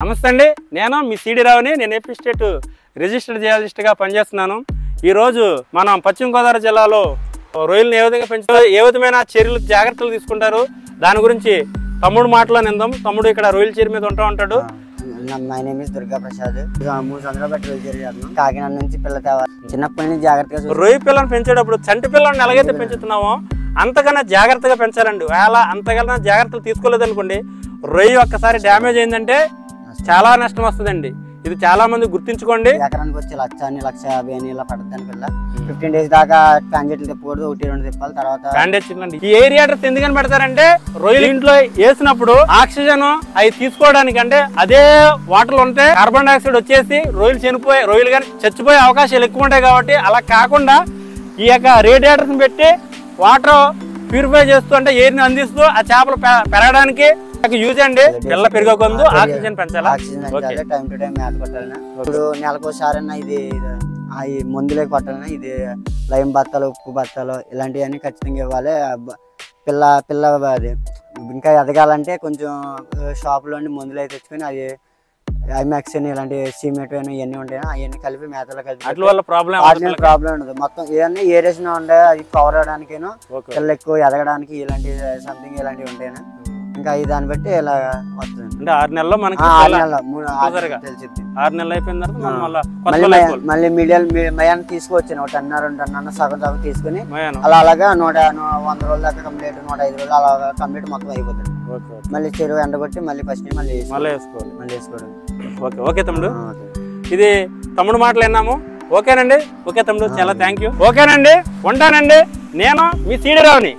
నమస్తే అండి, నేను మీ సిడి రావుని. నేను ఏపీ స్టేట్ రిజిస్టర్డ్ జియాలజిస్ట్గా పనిచేస్తున్నాను. ఈరోజు మనం పశ్చిమ గోదావరి జిల్లాలో రొయ్యలను ఏ విధంగా పెంచుతారు, ఏ విధమైన చర్యలు జాగ్రత్తలు తీసుకుంటారు, దాని గురించి తమ్ముడు మాటలో నిందాం. తమ్ముడు ఇక్కడ రొయ్యల చీర మీద ఉంటాడు. My name is Durga Prasad. 3 సంవత్సరాలు బట్టి రొయ్యల చీర చేస్తున్నాం. కాకినాడ నుంచి పిల్ల తేవాలి. చిన్నప్పటి నుంచి జాగ్రత్తగా రొయ్య పిల్లని పెంచేటప్పుడు చంటి పిల్లని ఎలాగైతే పెంచుతున్నామో అంతకన్నా జాగ్రత్తగా పెంచాలండి. అలా అంతకన్నా జాగ్రత్తలు తీసుకోలేదనుకోండి, రొయ్య ఒక్కసారి డ్యామేజ్ అయిందంటే చాలా నష్టం వస్తుందండి. ఇది చాలా మంది గుర్తించుకోండి. ఎకరానికి వచ్చి 1,50,000 ఇలా పడుతుంది పిల్ల. 15 days దాకా క్యాండిడేట్లు తిప్పకూడదు, 1-2 తిప్పాలి. తర్వాత క్యాండిడేట్ ఈ ఏరియాటర్స్ ఎందుకని పెడతారంటే రొయ్యలు ఇంట్లో వేసినప్పుడు ఆక్సిజన్ అవి తీసుకోవడానికి, అంటే అదే వాటర్ ఉంటే కార్బన్ డైఆక్సైడ్ వచ్చేసి రొయ్యలు కానీ చచ్చిపోయే అవకాశాలు ఎక్కువ ఉంటాయి. కాబట్టి అలా కాకుండా ఈ యొక్క రేడియేటర్స్ పెట్టి వాటర్ ప్యూరిఫై చేస్తూ, అంటే ఎయిర్ని అందిస్తూ ఆ చేపలు పెరగడానికి యూజ్ అండి. పిల్ల పెరగకుందు ఆక్సిజన్ పెంచాలి. టైం టు టైం మేత కొట్టాలన్నా. ఇప్పుడు నెలకోసారన్నా ఇది మందులే కొట్టాలన్నా. ఇది లైమ్ బత్తాలు, ఉప్పు బత్తాలు ఇలాంటివన్నీ ఖచ్చితంగా ఇవ్వాలి. పిల్ల అది ఇంకా ఎదగాలంటే కొంచెం షాపులోని మందులు అయితే తెచ్చుకొని అది ఐమాక్స్ అని ఇలాంటి సిమెంట్ అని ఇవన్నీ ఉంటాయి. అవన్నీ కలిపి మేతలో కలిపి ప్రాబ్లం ఉండదు. మొత్తం ఇవన్నీ ఏరేషన్ ఉండే అది కవర్ అవడానికేనో పిల్ల ఎక్కువ ఎదగడానికి ఇలాంటి సంథింగ్ ఇలాంటివి ఉంటాయి. ఇంకా దాన్ని బట్టి ఇలా వస్తుంది. అంటే 6 నెలల్లో మనకి 6 నెలలు అయిపోయిన తర్వాత మళ్ళీ మయాన్ని తీసుకొచ్చాను. 1 టన్ను 2 టన్ను సగం తీసుకుని అలాగా 100 రోజుల దాకా కంప్లీట్, 105 రోజులు అలా కంప్లీట్ మొత్తం అయిపోతుంది. మళ్ళీ చెరువు ఎండగొట్టి మళ్ళీ ఫస్ట్ మళ్ళీ వేసుకోవడం. ఓకే తమ్ముడు, ఇది తమ్ముడు మాటలు విన్నాము. ఓకేనండి. ఓకే తమ్ముడు, చాలా థ్యాంక్ యూ. ఓకేనండి, ఉంటానండి. నేను మీ సిడి రావుని.